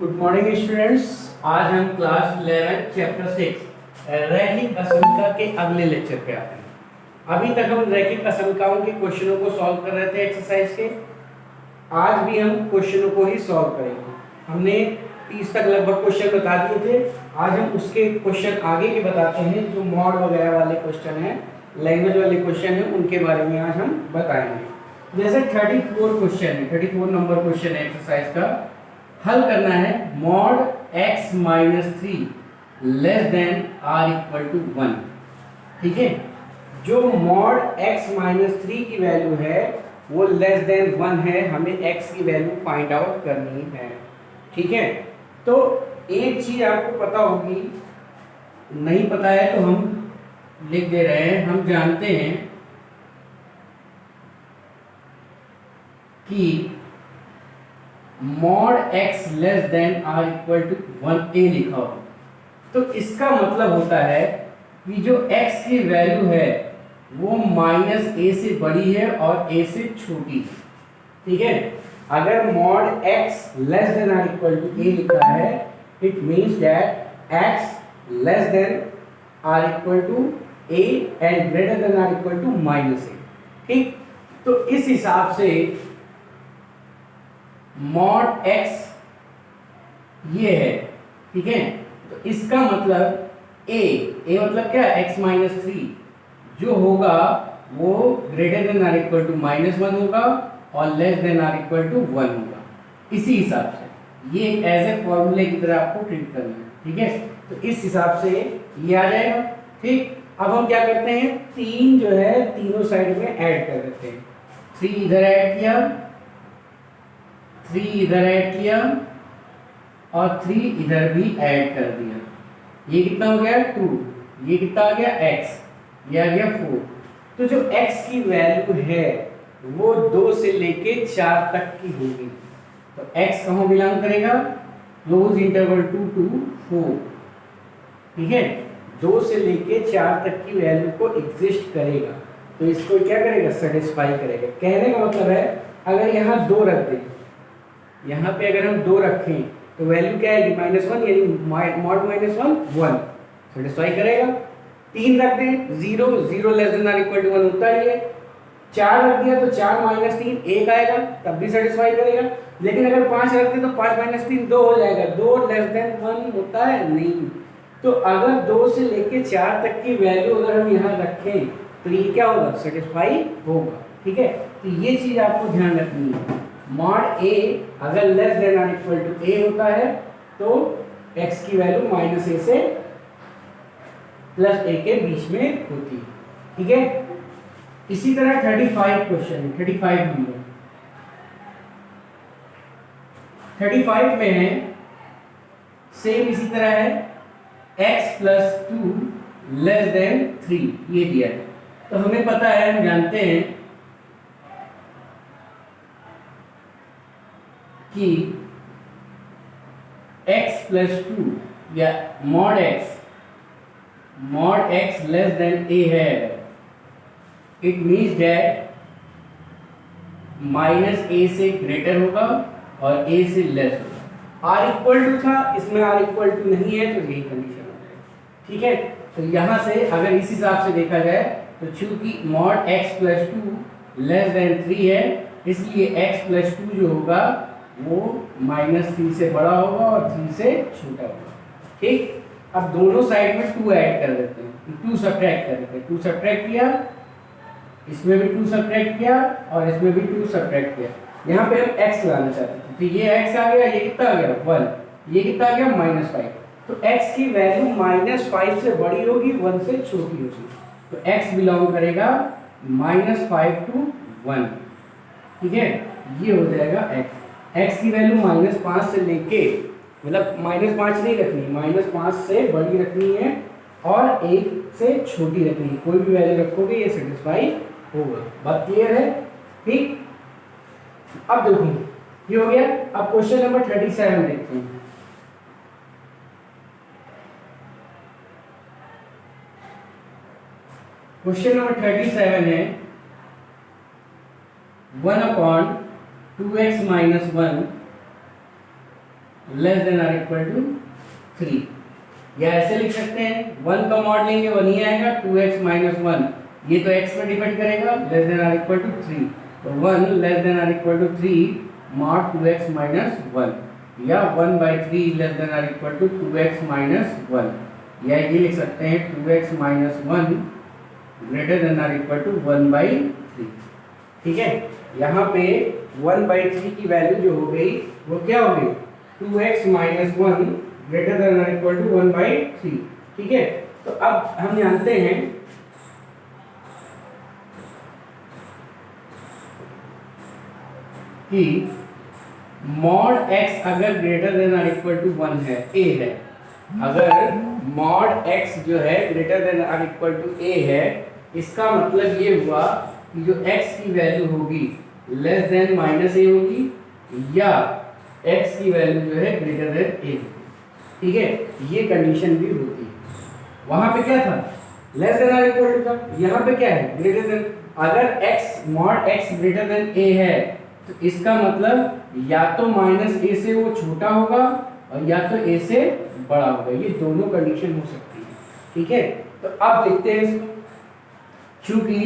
Good morning students. आज हम class 11 chapter 6 रैखिक असंख्यता के अगले लेक्चर पे आते हैं। अभी तक हम रैखिक असंख्याओं के क्वेश्चनों को सॉल्व कर रहे थे एक्सरसाइज के। आज भी हम क्वेश्चनों को ही सॉल्व करेंगे। हमने 30 तक लगभग क्वेश्चन बता दिए थे। आज हम उसके क्वेश्चन आगे के बताते हैं, जो मॉड वगैरह वाले क्वेश्चन हैं, लैंग्वेज वाले क्वेश्चन हैं, उनके बारे में आज हम बताएंगे। जैसे 34 क्वेश्चन है, 34 नंबर क्वेश्चन है एक्सरसाइज का। हल करना है mod x minus 3 less than or equal to 1। ठीक है, जो मॉड x माइनस 3 की वैल्यू है वो लेस देन 1 है, हमें x की वैल्यू फाइंड आउट करनी है। ठीक है, तो एक चीज आपको पता होगी, नहीं पता है तो हम लिख दे रहे हैं। हम जानते हैं कि mod x less than or equal to 1a लिखा हो, तो इसका मतलब होता है कि जो x की वैल्यू है वो माइनस a से बड़ी है और a से छोटी है। ठीक है, अगर mod x less than or equal to a लिखा है, it means that x less than or equal to a and greater than or equal to minus a। ठीक, तो इस हिसाब से मॉड x ये है। ठीक है, तो इसका मतलब a मतलब क्या, x माइनस 3 जो होगा वो greater than or equal to minus 1 होगा और less than or equal to 1 होगा। इसी हिसाब से ये एज ए फॉर्मूले की तरह आपको ट्रीट करना है। ठीक है, तो इस हिसाब से ये आ जाएगा। ठीक, अब हम क्या करते हैं, 3 जो है तीनों साइड में ऐड कर देते हैं। 3 इधर ऐड किया, 3 इधर ऐड किया और 3 इधर भी ऐड कर दिया। ये कितना हो गया 2, ये कितना आ गया x, ये आ गया 4। तो जो x की वैल्यू है वो 2 से लेके 4 तक की होगी। तो x कहाँ बिलोंग करेगा, क्लोज इंटरवल 2 to 4। ठीक है, 2 से लेके 4 तक की वैल्यू को एग्जिस्ट करेगा, तो इसको क्या करेगा, सेटिस्फाई करेगा। कहने का मतलब है अगर यहाँ 2 रख दें, यहाँ पे अगर हम 2 रखें तो वैल्यू क्या आएगी, -1, यानी मॉड -1 1 सेटिस्फाई करेगा। 3 रख दें, 0 less than or equal to 1 होता ही है। 4 रख दिया तो 4 माइनस 3 1 आएगा, तब भी सेटिस्फाई करेगा। लेकिन अगर 5 रख दें तो 5 माइनस 3 2 हो जाएगा, 2 लेस देन 1 होता है नहीं। तो अगर 2 से लेके 4 तक की वैल्यू अगर हम यहाँ रखें तो ये क्या होगा, सेटिस्फाई होगा। ठीक है, तो ये चीज आपको ध्यान रखनी है। मॉड a अगर less than or equal to a होता है तो x की वैल्यू -a से +a के बीच में होती है। ठीक है, इसी तरह 35 क्वेश्चन है, 35 नंबर 35 में है सेम इसी तरह है, x + 2 लेस देन 3 ये दिया है। तो हमें पता है, हम जानते हैं कि x + 2 या mod x less then a है, इट मीन्स दैट -a से ग्रेटर होगा और a से लेस होगा। r इक्वल टू था, इसमें r इक्वल टू नहीं है, तो यही कंडीशन हो जाएगी। ठीक है, तो यहां से अगर इस हिसाब से देखा जाए तो चूंकि मॉड x + 2 लेस देन 3 है, इसलिए x + 2 जो होगा वो -3 से बड़ा होगा और 3 से छोटा होगा। ठीक, अब दोनों साइड में 2 ऐड कर देते हैं, 2 सब्ट्रैक्ट कर देते हैं। 2 सब्ट्रैक्ट किया, इसमें भी 2 सब्ट्रैक्ट किया और इसमें भी 2 सब्ट्रैक्ट किया। यहाँ पे हम x लाना चाहते थे, तो ये x आ गया, ये कितना आ गया 1, ये कितना आ गया -5। तो x की वैल्यू -5 से बड़ी होगी, 1 से छोटी होगी, तो x बिलोंग करेगा -5 to 1। ठीक है, ये हो जाएगा x की वैल्यू -5 से लेके, मतलब -5 नहीं रखनी, -5 से बड़ी रखनी है और 1 से छोटी रखनी है। कोई भी वैल्यू रखोगे ये सेटिस्फाई होगा। बात क्लियर है? ठीक, अब देखो ये हो गया। अब क्वेश्चन नंबर 37 देखते हैं। क्वेश्चन नंबर 37 है 1/2x - 1 less than or equal to 3। या ऐसे लिख सकते हैं 1 का मॉड लेंगे 1 ही आएगा, 2x माइनस 1 ये तो x पर डिपेंड करेगा, less than or equal to 3, तो 1 less than or equal to 3 मॉड 2x माइनस 1, या 1/3 less than or equal to 2x minus 1, या ये लिख सकते हैं 2x minus 1 greater than or equal to 1/3। ठीक है, यहाँ पे 1/3 की वैल्यू जो हो गई वो क्या हो गई, 2x minus 1 greater than or equal to 1/3। ठीक है, तो अब हम जानते हैं कि मॉड x अगर greater than or equal to 1 है, a है, अगर मॉड x जो है greater than or equal to a है, इसका मतलब ये हुआ कि जो x की वैल्यू होगी लेस देन माइनस a होगी, या x की वैल्यू जो है ग्रेटर देन a होगी। ठीक है, ये कंडीशन भी होती है। वहां पे क्या था, less than or equal to था, यहाँ पे क्या है ग्रेटर देन। अगर x mod x greater than a है तो इसका मतलब या तो माइनस a से वो छोटा होगा और या तो a से बड़ा होगा, ये दोनों कंडीशन हो सकती है। ठीक है, तो अब देखते हैं इसको, चूंकि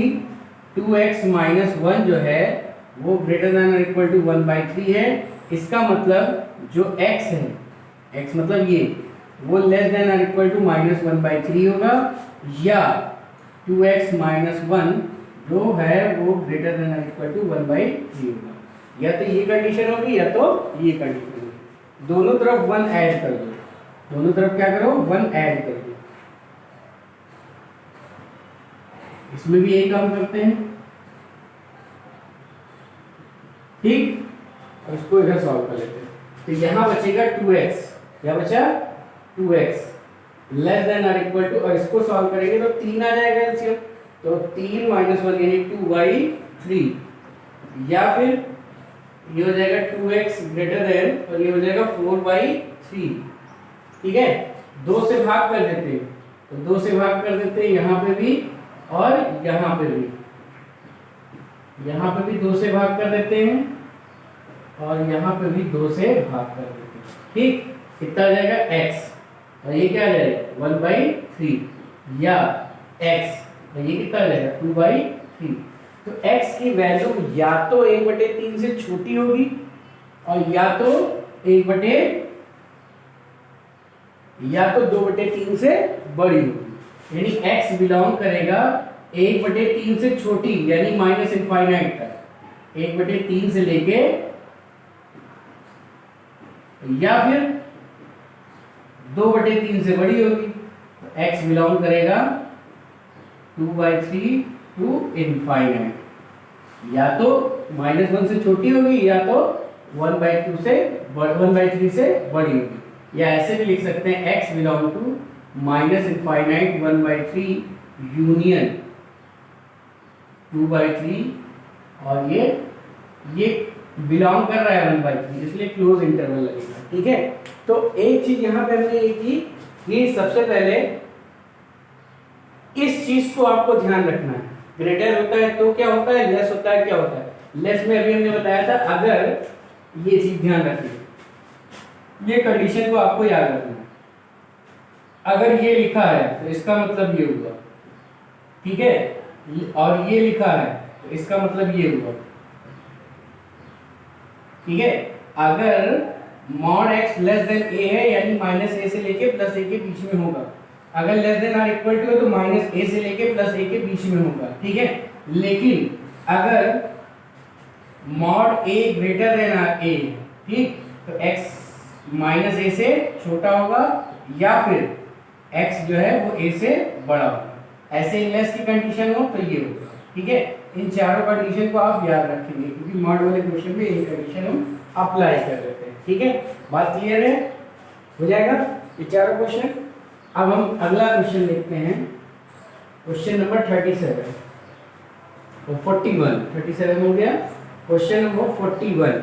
2x माइनस 1 जो है वो ग्रेटर देन इक्वल टू 1/3 है, इसका मतलब जो x है, x मतलब ये, वो लेस देन और इक्वल टू माइनस 1/3 होगा, या 2x माइनस 1 जो है वो ग्रेटर देन और इक्वल टू 1/3 होगा। या तो ये कंडीशन होगी या तो ये कंडीशन होगी। दोनों तरफ 1 ऐड कर दो, दोनों तरफ क्या करो 1 ऐड कर दो। इसमें भी यही काम करते हैं। ठीक, और इसको इधर सॉल्व कर लेते हैं। तो यहां बचेगा 2x, क्या बचा 2x लेस देन और इक्वल टू, और इसको सॉल्व करेंगे तो 3 आ जाएगा एलसीएम, तो 3 माइनस 1 यानी 2/3, या फिर ये हो जाएगा 2x ग्रेटर देन और ये हो जाएगा 4/3। ठीक है, 2 से भाग कर देते हैं, तो 2 से भाग कर देते हैं यहाँ पे भी और यहाँ पे भी, यहाँ पे भी 2 से भाग कर देते हैं और यहाँ पे भी 2 से भाग कर देते हैं। ठीक, कितना आ जाएगा x, और ये क्या आ जाएगा 1/3, या x और ये कितना आ जाएगा 2/3। तो x की वैल्यू या तो 1/3 से छोटी होगी और या तो 2/3 से बड़ी होगी, यानी x बिलोंग करेगा 1/3 से छोटी यानी माइनस इनफाइनाइट तक, 1/3 से लेके, या फिर 2/3 से बड़ी होगी, तो x बिलोंग करेगा 2/3 टू इनफाइनाइट, या तो -1 से छोटी होगी या तो 1/3 से बड़ी होगी। या ऐसे भी लिख सकते हैं x belong to minus infinite 1/3 union 2/3, और ये बिलोंग कर रहा है 1/3, इसलिए क्लोज इंटरवल लगेगा। ठीक है, तो एक चीज यहां पे हमने ये की कि सबसे पहले इस चीज को आपको ध्यान रखना है, ग्रेटर होता है तो क्या होता है, लेस होता है क्या होता है। लेस में अभी हमने बताया था, अगर ये चीज ध्यान रखिए, ये कंडीशन को आपको याद रखना है, अगर ये लिखा है तो इसका मतलब ये हुआ, ठीक है, और ये लिखा है तो इसका मतलब ये हुआ। ठीक है, अगर mod x less then a है यानी माइनस a से लेके प्लस a के बीच में होगा, अगर less than or equal to है तो माइनस a से लेके प्लस a के बीच में होगा। ठीक है, लेकिन अगर mod a greater than or a, ठीक, तो x माइनस a से छोटा होगा या फिर x जो है वो a से बड़ा होगा। ऐसे लेस की कंडीशन हो तो ये होगा। ठीक है, इन चारों कंडीशन को आप याद रखेंगे क्योंकि मॉड वाले क्वेश्चन में यही कंडीशन हम अप्लाई कर देते हैं। ठीक है, बात क्लियर है, हो जाएगा ये चारों क्वेश्चन। अब हम अगला क्वेश्चन देखते हैं, क्वेश्चन नंबर 37 और 41, 37 हो गया, क्वेश्चन नंबर 41।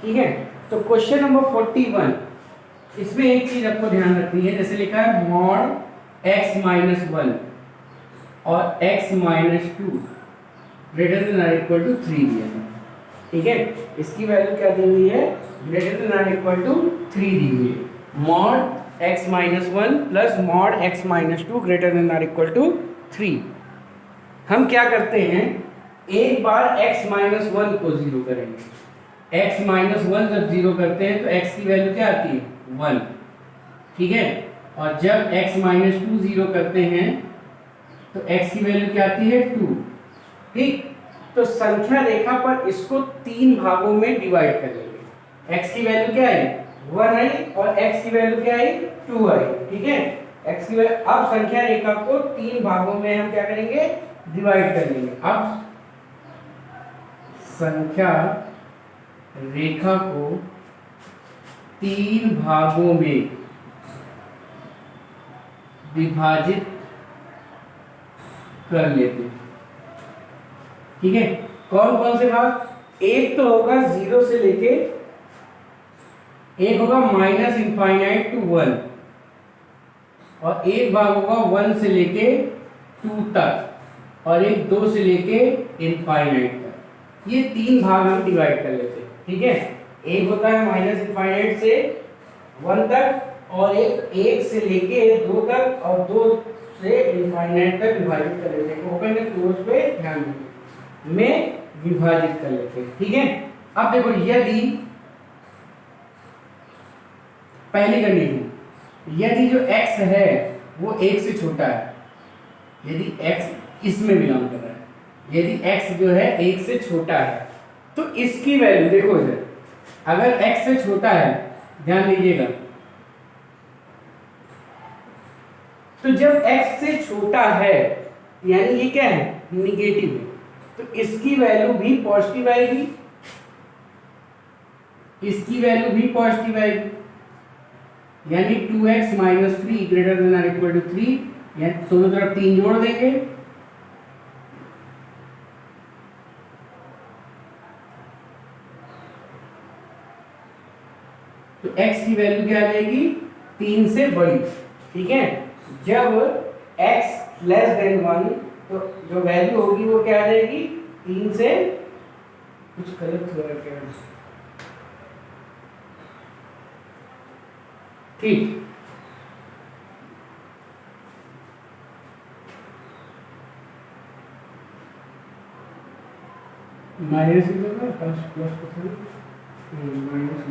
ठीक है, तो क्वेश्चन नंबर 41, इसमें एक चीज आपको ध्यान रखनी है, जैसे लिखा है मॉड x-1 और x-2 ग्रेटर देन और इक्वल टू 3 दिया है। ठीक है, इसकी वैल्यू क्या दी हुई है ग्रेटर देन और इक्वल टू 3 दी हुई है। Mod x minus 1 plus mod x minus 2 greater than और इक्वल टू 3। हम क्या करते हैं, एक बार x माइनस 1 को 0 करेंगे। x माइनस 1 जब 0 करते हैं तो x की वैल्यू क्या आती है 1, ठीक है। और जब x माइनस 2 0 करते हैं तो x की वैल्यू क्या आती है 2, ठीक। तो संख्या रेखा पर इसको 3 भागों में डिवाइड कर लेंगे। x की वैल्यू क्या आई 1 आई और x की वैल्यू क्या आई 2 आई, ठीक है। x की वैल्यू, अब संख्या रेखा को 3 भागों में हम क्या करेंगे, डिवाइड कर लेंगे। अब संख्या रेखा को 3 भागों में विभाजित कर लेते हैं, ठीक है। कौन कौन से भाग, एक तो होगा 0 से लेके, एक होगा माइनस इनफाइनाइट टू 1, और एक भाग होगा 1 से लेके 2 तक, और एक 2 से लेके इनफाइनाइट तक। ये 3 भाग हम डिवाइड कर लेते हैं, ठीक है। एक होता है माइनस इनफाइनाइट से 1 तक, और एक 1 से लेके 2 तक, और 2 से इनफाइनाइट तक विभाजित कर लेते हैं। ओपन एंड क्लोज पे ध्यान दें, में विभाजित कर लेते हैं, ठीक है। अब देखो, यदि पहली कंडीशन, यदि जो x है वो 1 से छोटा है, यदि x इसमें बिलोंग कर रहा है, यदि x जो है 1 से छोटा है, तो इसकी वैल्यू देखो इधर, अगर x से छोटा है, ध्यान दीजिएगा, तो जब x से छोटा है यानी ये क्या है, निगेटिव है, तो इसकी वैल्यू भी पॉजिटिव आएगी, इसकी वैल्यू भी पॉजिटिव आएगी, यानी 2x माइनस 3 ग्रेटर देन और इक्वल टू 3, यानी दोनों तरफ 3 जोड़ देंगे, तो x की वैल्यू क्या आ जाएगी 3 से बड़ी, ठीक है। जब x लेस देन 1, तो जो वैल्यू होगी वो क्या आ जाएगी 3 से, कुछ गलत हो रहा है, ठीक। माइनस फर्स्ट प्लस माइनस,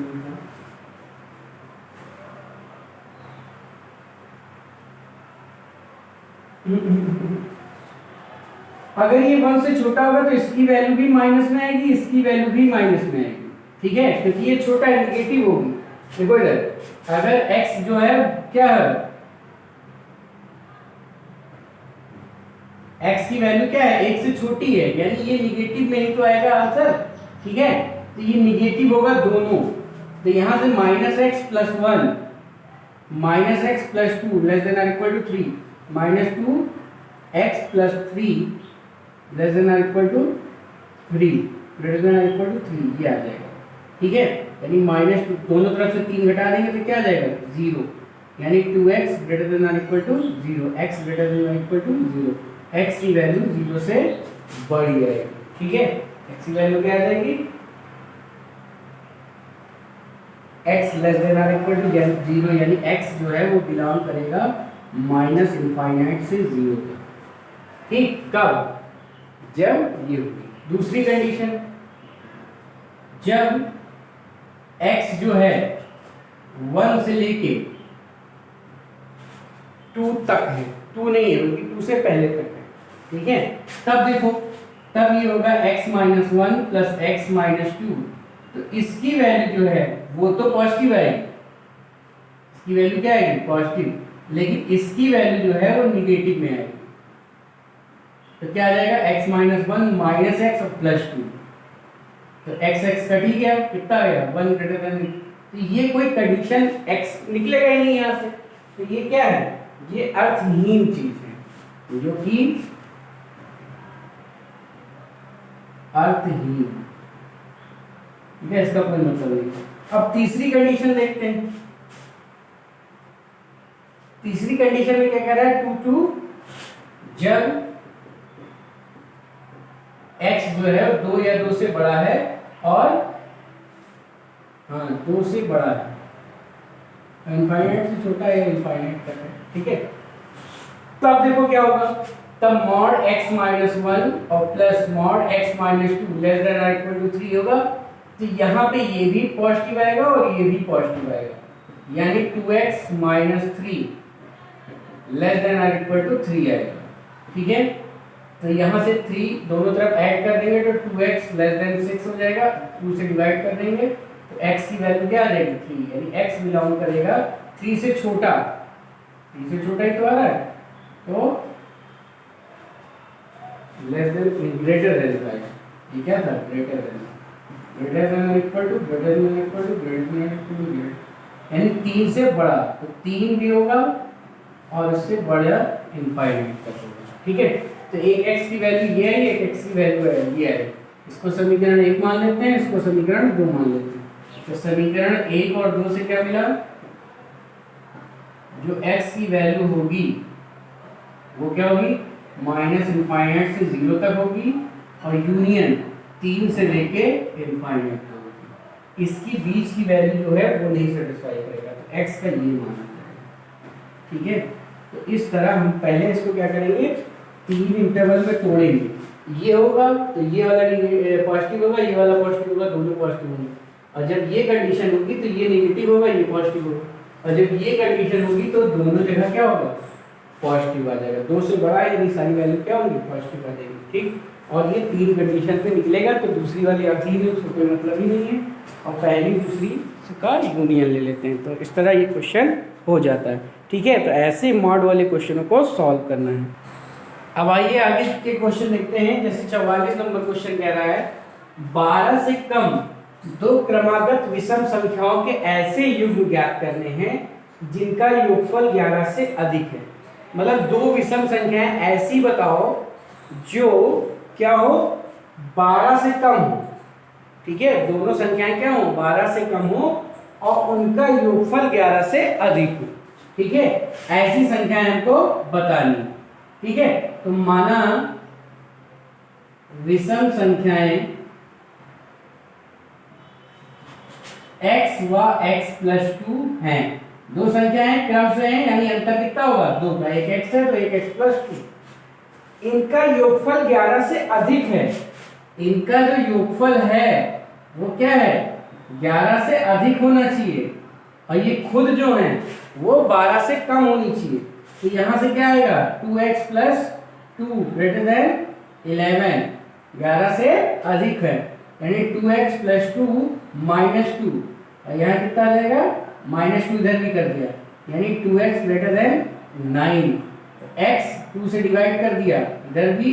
अगर ये 1 से छोटा होगा तो इसकी वैल्यू भी माइनस में आएगी, इसकी वैल्यू भी माइनस में आएगी, ठीक है, क्योंकि ये छोटा है, निगेटिव होगी। देखो इधर, अगर x जो है क्या है, x की वैल्यू क्या है 1 से छोटी है, यानी ये निगेटिव में ही तो आएगा आंसर, ठीक है। तो ये निगेटिव होगा दोनों, तो यहां से minus x plus 1 minus x plus 2 less than और equal to 3, minus 2x plus 3 less than और इक्वल टू 3 ग्रेटर देन और इक्वल टू 3, ये आ जाएगा, ठीक है। यानी माइनस, दोनों तरफ से 3 घटा देंगे तो क्या आ जाएगा 0, यानी 2x ग्रेटर देन और equal to 0, x greater than और इक्वल टू 0, x की वैल्यू 0 से बड़ी आएगी, ठीक है। x की वैल्यू क्या आ जाएगी, x लेस देन और इक्वल टू 0, यानी x जो है वो बिलोंग करेगा माइनस इनफाइनाइट से 0 तक, ठीक। कब, जब ये होगी। दूसरी कंडीशन, जब x जो है 1 से लेके 2 तक है, 2 नहीं है बल्कि 2 से पहले तक है, ठीक है। तब देखो, तब ये होगा x minus 1 plus x minus 2, तो इसकी वैल्यू जो है वो तो पॉजिटिव आएगी, इसकी वैल्यू क्या आएगी पॉजिटिव, लेकिन इसकी वैल्यू जो है वो निगेटिव में आएगी, तो क्या आ जाएगा x माइनस 1 माइनस एक्स और प्लस 2, तो x x कट ही गया, कितना आ गया 1 ग्रेटर देन, तो ये कोई कंडीशन x निकलेगा ही नहीं यहाँ से, तो ये क्या है, ये अर्थहीन चीज है, जो कि अर्थहीन, ठीक है, इसका कोई मतलब नहीं। अब तीसरी कंडीशन देखते हैं। तीसरी कंडीशन में क्या कह रहा है 2 2, जब x जो है 2 या 2 से बड़ा है और हाँ 2 से बड़ा है, इनफाइनाइट से छोटा है, इनफाइनाइट तक है, ठीक है। तब देखो क्या होगा, तब मॉड x माइनस 1 और plus mod x minus 2 less than और इक्वल टू 3 होगा। तो यहाँ पे ये भी पॉजिटिव आएगा और ये भी पॉजिटिव आएगा, यानी 2x माइनस 3 लेस देन और इक्वल टू 3 आएगा, ठीक है। तो यहाँ से 3 दोनों तरफ ऐड कर देंगे तो 2x लेस देन 6 हो जाएगा, 2 से डिवाइड कर देंगे तो x की वैल्यू क्या आ जाएगी 3, यानी x बिलोंग करेगा 3 से छोटा, 3 से छोटा ही तो आ रहा है, तो लेस देन ग्रेटर देन 5, ये क्या था greater than equal to greater than equal to greater than equal to greater, यानी 3 से बड़ा, तो 3 भी होगा और इससे बड़ा इनफाइनाइट तक होगा, ठीक है। तो एक x की वैल्यू ये है, एक x की वैल्यू है ये है, इसको समीकरण 1 मान लेते हैं, इसको समीकरण 2 मान लेते हैं। तो समीकरण 1 और 2 से क्या मिला, जो x की वैल्यू होगी वो क्या होगी माइनस इनफाइनाइट से 0 तक होगी और यूनियन 3 से लेके इनफाइनाइट तक होगी, इसकी बीच की वैल्यू जो है वो नहीं सेटिस्फाई करेगा, तो x का ये मान है, ठीक है। तो इस तरह हम पहले इसको क्या करेंगे, 3 इंटरवल में तोड़ेंगे, ये होगा तो ये वाला पॉजिटिव होगा, ये वाला पॉजिटिव होगा, दोनों पॉजिटिव होंगे, और जब ये कंडीशन होगी तो ये नेगेटिव होगा, ये पॉजिटिव होगा, और जब ये कंडीशन होगी तो दोनों जगह क्या होगा पॉजिटिव आ जाएगा, 2 से बड़ा है, यदि सारी वैल्यू क्या होंगी पॉजिटिव आ जाएगी, ठीक। और ये 3 कंडीशन पे निकलेगा, तो दूसरी वाली अगली में उसको कोई मतलब ही नहीं है, और पहली दूसरी का यूनियन ले लेते हैं, तो इस तरह ये क्वेश्चन हो जाता है, ठीक है। तो ऐसे मॉड वाले क्वेश्चनों को सॉल्व करना है। अब आइए आगे के क्वेश्चन देखते हैं, जैसे 44 नंबर क्वेश्चन कह रहा है 12 से कम 2 क्रमागत विषम संख्याओं के ऐसे युग्म ज्ञात करने हैं जिनका योगफल 11 से अधिक है। मतलब 2 विषम संख्याएं ऐसी बताओ जो क्या हो 12 से कम हो, ठीक है, दोनों संख्याएं क्या हो 12 से कम हो और उनका योगफल 11 से अधिक हो, ठीक है, ऐसी संख्याएं हमको बतानी, ठीक है। तो माना विषम संख्याएं x व x प्लस 2 हैं, 2 संख्याएं क्रम से हैं, यानी अंतर कितना होगा 2 का, एक x है तो एक x प्लस 2, इनका योगफल 11 से अधिक है, इनका जो योगफल है वो क्या है 11 से अधिक होना चाहिए, और ये खुद जो है वो 12 से कम होनी चाहिए। तो यहां से क्या आएगा 2x प्लस 2 ग्रेटर देन 11, 11 से अधिक है, यानी 2x प्लस 2 माइनस 2, और यहाँ कितना आ जाएगा माइनस 2 इधर भी कर दिया, यानी 2x ग्रेटर देन 9, तो x 2 से डिवाइड कर दिया, इधर भी,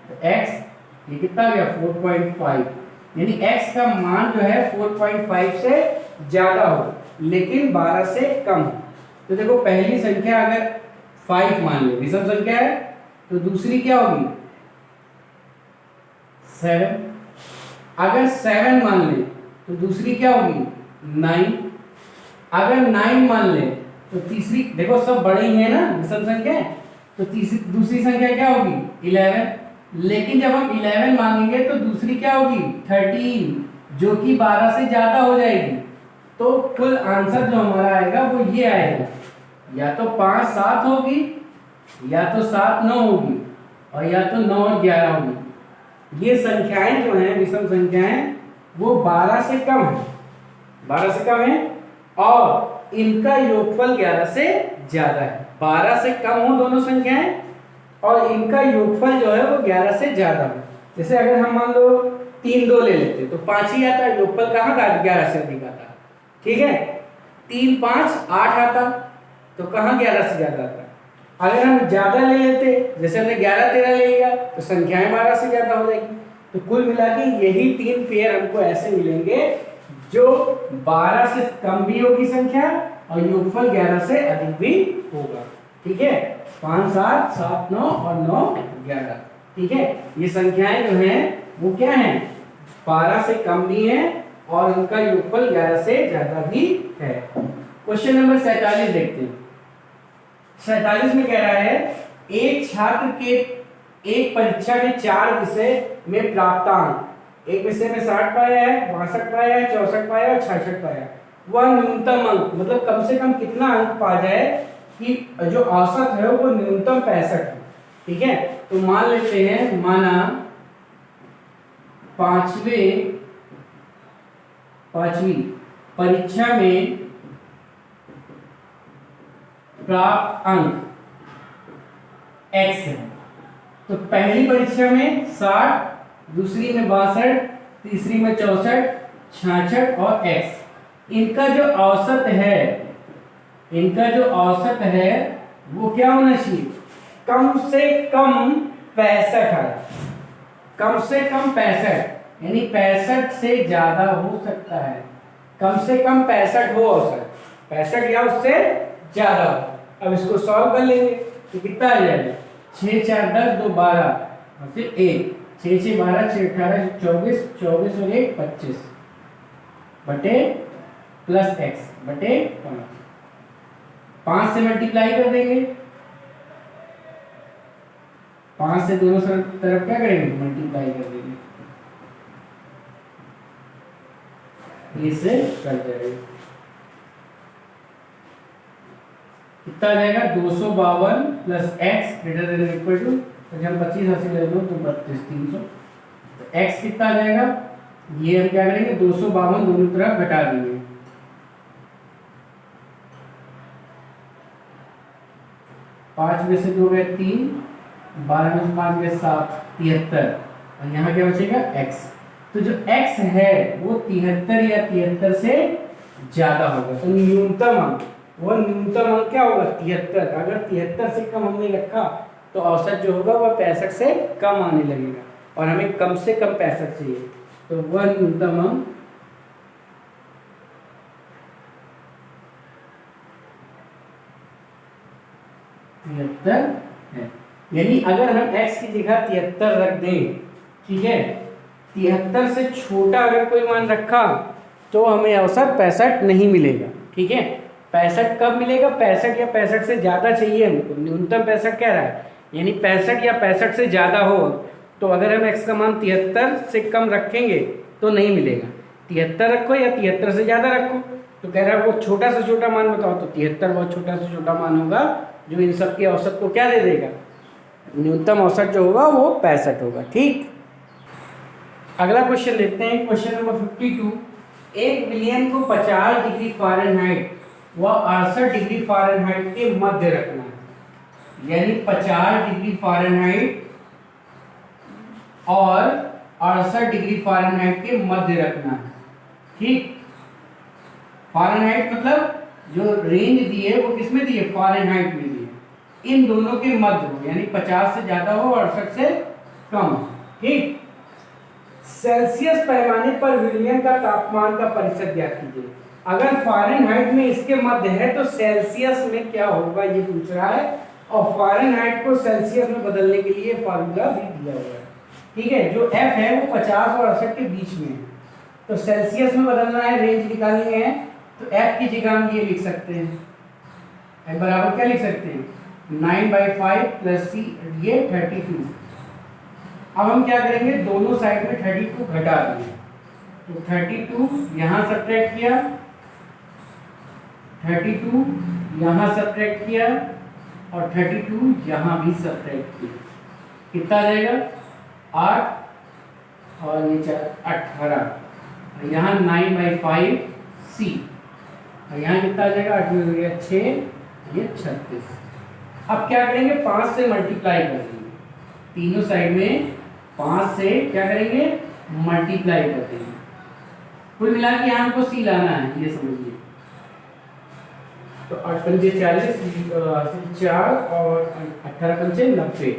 तो x ये कितना आ गया 4.5, यानी x का मान जो है 4.5 से ज्यादा हो लेकिन 12 से कम हो। तो देखो पहली संख्या अगर 5 मान लो विषम संख्या है, तो दूसरी क्या होगी 7, अगर 7 मान ले तो दूसरी क्या होगी 9, अगर 9 मान ले तो तीसरी, देखो सब बड़े ही है ना विषम संख्या, तो तीसरी दूसरी संख्या क्या होगी 11, लेकिन जब हम 11 मांगेंगे तो दूसरी क्या होगी 13, जो कि 12 से ज्यादा हो जाएगी, तो कुल आंसर जो हमारा आएगा वो ये आएगा, या तो 5 7 होगी, या तो 7 9 होगी, और या तो 9 और 11 होगी। ये संख्याएं जो हैं विषम संख्याएं वो 12 से कम है, 12 से कम है, और इनका योगफल 11 से ज्यादा है। 12 से कम हो दोनों संख्याएं और इनका योगफल जो है वो 11 से ज्यादा हो। जैसे अगर हम मान लो 3 2 ले लेते तो 5 ही आता, योगफल कहाँ का 11 से अधिक आता, ठीक है, 3 5 8 आता, तो कहाँ 11 से ज्यादा आता। अगर हम ज्यादा ले लेते, जैसे हमने 11 13 ले लिया, तो संख्याएं 12 से ज्यादा हो जाएगी। तो कुल मिला के यही 3 पेयर हमको ऐसे मिलेंगे जो 12 से कम भी होगी संख्या और योगफल 11 से अधिक भी होगा, ठीक है, 5 7 7 9 और 9 11, ठीक है। ये संख्याएं जो हैं वो क्या हैं 12 से कम भी हैं और इनका योगफल 11 से ज्यादा भी है। क्वेश्चन नंबर 47 देखते हैं। 47 में कह रहा है एक छात्र के एक परीक्षा के 4 विषय में प्राप्तांक एक विषय में 60 पाया है, 62 पाया है, 64 पाया है और 66 पाया है। वह न्यूनतम अंक मतलब कम से कम कितना अंक पा जाए कि जो औसत है वो न्यूनतम 65 है। ठीक है, तो मान लेते हैं, माना पांचवी परीक्षा में प्राप्त अंक x है। तो पहली परीक्षा में 60, दूसरी में 62, तीसरी में 64, 66 और x। इनका जो औसत है वो क्या होना चाहिए, कम से कम 65 है। कम से कम 65 यानी 65 से ज्यादा हो सकता है, कम से कम 65 हो औसत, 65 या उससे ज्यादा हो। अब इसको सॉल्व कर लेंगे तो कितना आ जाएगा, 6 4 10 2 12 और फिर 1, 6 6 12 6 18 24, 24 और 1 25 बटे प्लस x बटे 5 से मल्टीप्लाई कर देंगे, 5 से दोनों तरफ क्या करेंगे, मल्टीप्लाई कर देंगे, इसे कर जाएगा, कितना आ जाएगा 252 plus x greater than equal to, तो जब 25 हासिल कर लो तो 32 300, तो x कितना आ जाएगा, ये हम क्या करेंगे 252 दोनों तरफ घटा देंगे, 5 में से 2 गए 3, 12 में से 5 गए 7, 73 और यहाँ क्या बचेगा x। तो जो x है वो 73 या 73 से ज्यादा होगा, तो न्यूनतम अंक क्या होगा 73। अगर 73 से कम हमने रखा तो औसत जो होगा वह 65 से कम आने लगेगा और हमें कम से कम 65 चाहिए, तो वह न्यूनतम अंक है। यानी अगर हम x की जगह 73 रख दें, ठीक है, 73 से छोटा अगर कोई मान रखा तो हमें औसत 65 नहीं मिलेगा। ठीक है, 65 कब मिलेगा, 65 या 65 से ज्यादा चाहिए हमको, न्यूनतम 65 कह रहा है, यानी 65 या 65 से ज्यादा हो। तो अगर हम x का मान 73 से कम रखेंगे तो नहीं मिलेगा, 73 रखो या 73 से ज्यादा रखो। तो कह रहा है वो छोटा से छोटा मान बताओ, तो 73 बहुत छोटा से छोटा मान होगा जो इन सब के औसत को क्या दे देगा, न्यूनतम औसत जो होगा वो 65 होगा। ठीक, अगला क्वेश्चन लेते हैं, क्वेश्चन नंबर 52। एक विलियन को 50 डिग्री फ़ारेनहाइट व 68 डिग्री फ़ारेनहाइट के मध्य रखना है, यानी 50 डिग्री फ़ारेनहाइट और 68 डिग्री फ़ारेनहाइट के मध्य रखना है। ठीक, फ़ारेनहाइट मतलब जो रेंज दी है वो किसमें दी है, फ़ारेनहाइट में दी है, इन दोनों के मध्य हो, यानी 50 से ज्यादा हो और 68 से कम। ठीक, सेल्सियस पैमाने पर विलियन का तापमान का प्रतिशत ज्ञात कीजिए। अगर फ़ारेनहाइट में इसके मध्य है तो सेल्सियस में क्या होगा ये पूछ रहा है, और फ़ारेनहाइट को सेल्सियस में बदलने के लिए फार्मूला भी दिया हुआ है। ठीक है, जो f है वो 50 और 68 के बीच में है, तो सेल्सियस में बदलना है, रेंज निकालनी है, तो f की जगह हम ये लिख सकते हैं, f बराबर क्या लिख सकते हैं 9/5 प्लस c, ये 32। अब हम क्या करेंगे, दोनों साइड में 32 घटा देंगे, तो 32 यहाँ सब्ट्रैक्ट किया, 32 यहाँ सब्ट्रैक्ट किया और 32 यहाँ भी सब्ट्रैक्ट किया, कितना आ जाएगा 8 और ये 4 18, यहाँ 9/5 c और यहाँ कितना आ जाएगा 8 में हो गया 6, ये 36। अब क्या करेंगे 5 से मल्टीप्लाई कर देंगे, तीनों साइड में 5 से क्या करेंगे मल्टीप्लाई कर देंगे, कुल मिला के यहाँ हमको c लाना है, ये समझिए। तो 8 पंजे 40, 4 और 18 पंजे 90,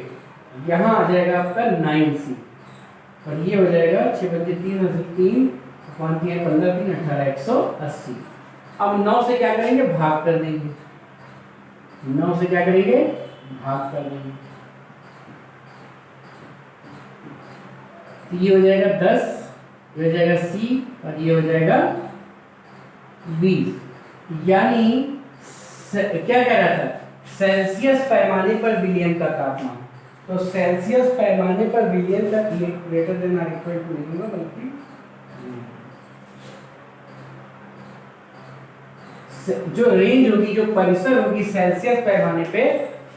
यहाँ आ जाएगा आपका 9c और ये हो जाएगा 6 पंजे 3 3 5 3 15 3 18 180। अब 9 से क्या करेंगे भाग कर देंगे, 9 से क्या करेंगे भाग कर देंगे, तो ये हो जाएगा 10, ये हो जाएगा c और ये हो जाएगा 20। यानी क्या कह रहा था, सेल्सियस पैमाने पर विलियन का तापमान, तो सेल्सियस पैमाने पर विलियन का greater than or equal to नहीं होगा, बल्कि जो रेंज होगी, जो परिसर होगी सेल्सियस पैमाने पे,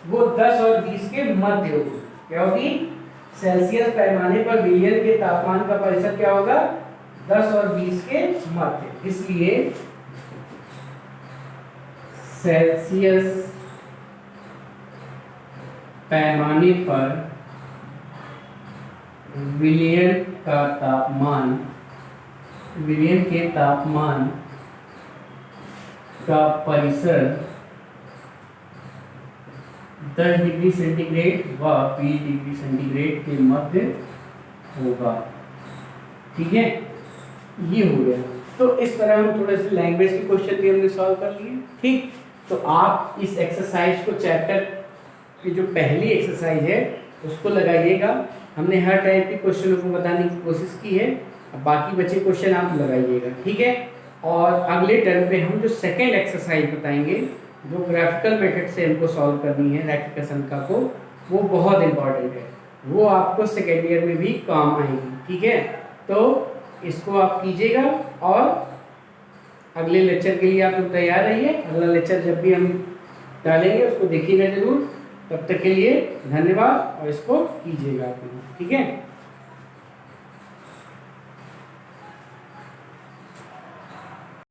वो 10 और 20 के मध्य होगी। क्या होगी? सेल्सियस पैमाने पर विलियन के तापमान का परिसर क्या होगा? 10 और 20 के मध्य। इसलिए सेल्सियस पैमाने पर विलियन का तापमान, विलियन के तापमान का परिसर 10 डिग्री सेंटीग्रेड व 20 डिग्री सेंटीग्रेड के मध्य होगा। ठीक है, ये हो गया। तो इस तरह हम थोड़े से लैंग्वेज के क्वेश्चन भी हमने सॉल्व कर लिए। ठीक, तो आप इस एक्सरसाइज को, चैप्टर की जो पहली एक्सरसाइज है उसको लगाइएगा। हमने हर टाइप के क्वेश्चनों को बताने की कोशिश की है, अब बाकी बचे क्वेश्चन आप लगाइएगा। ठीक है, और अगले टर्म पे हम जो सेकेंड एक्सरसाइज बताएंगे, जो ग्राफिकल मेथड से हमको सॉल्व करनी है रैखिक संख्या को, वो बहुत इंपॉर्टेंट है, वो आपको सेकेंड ईयर में भी काम आएगी। ठीक है, तो इसको आप कीजिएगा और अगले लेक्चर के लिए आप लोग तैयार रहिए। अगला लेक्चर जब भी हम डालेंगे उसको देखिएगा जरूर। तब तक के लिए धन्यवाद और इसको कीजिएगा आप लोग। ठीक है।